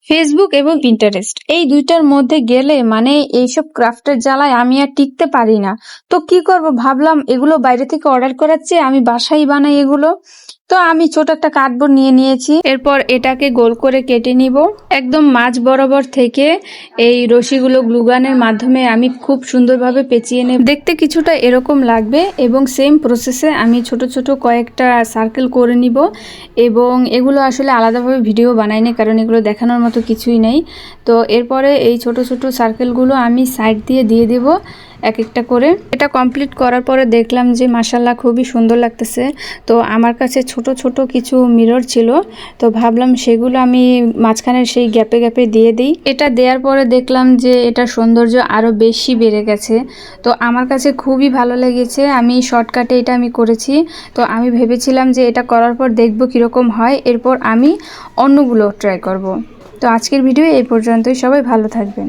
Facebook এবং Pinterest এই দুইটার মধ্যে গেলে মানে এইসব ক্রাফটের জ্বালায় আমি আর টিকতে পারি না। তো কি করব ভাবলাম এগুলো বাইরে থেকে অর্ডার করার চেয়ে আমি বাসায় বানাই এগুলো। তো আমি ছোট একটা কার্ডবোর্ড নিয়ে নিয়েছি, এরপর এটাকে গোল করে কেটে নিব। একদম মাঝ বরাবর থেকে এই রশিগুলো গ্লুগানের মাধ্যমে আমি খুব সুন্দরভাবে পেঁচিয়ে নেব। দেখতে কিছুটা এরকম লাগবে এবং সেম প্রসেসে আমি ছোট ছোট কয়েকটা সার্কেল করে নিব। এবং এগুলো আসলে আলাদাভাবে ভিডিও বানাইনি, কারণ এগুলো দেখানোর মতো কিছুই নেই। তো এরপরে এই ছোট ছোট সার্কেলগুলো আমি সাইড দিয়ে দিয়ে দেব এক একটা করে। এটা কমপ্লিট করার পরে দেখলাম যে মাশাআল্লাহ খুবই সুন্দর লাগতেছে। তো আমার কাছে ছোট ছোট কিছু মিরর ছিল, তো ভাবলাম সেগুলো আমি মাঝখানের সেই গ্যাপে গ্যাপে দিয়ে দিই। এটা দেওয়ার পরে দেখলাম যে এটা সৌন্দর্য আরও বেশি বেড়ে গেছে। তো আমার কাছে খুবই ভালো লেগেছে, আমি শর্টকাটে এটা আমি করেছি। তো আমি ভেবেছিলাম যে এটা করার পর দেখব কীরকম হয়, এরপর আমি অন্যগুলো ট্রাই করব। তো আজকের ভিডিও এই পর্যন্তই, সবাই ভালো থাকবেন।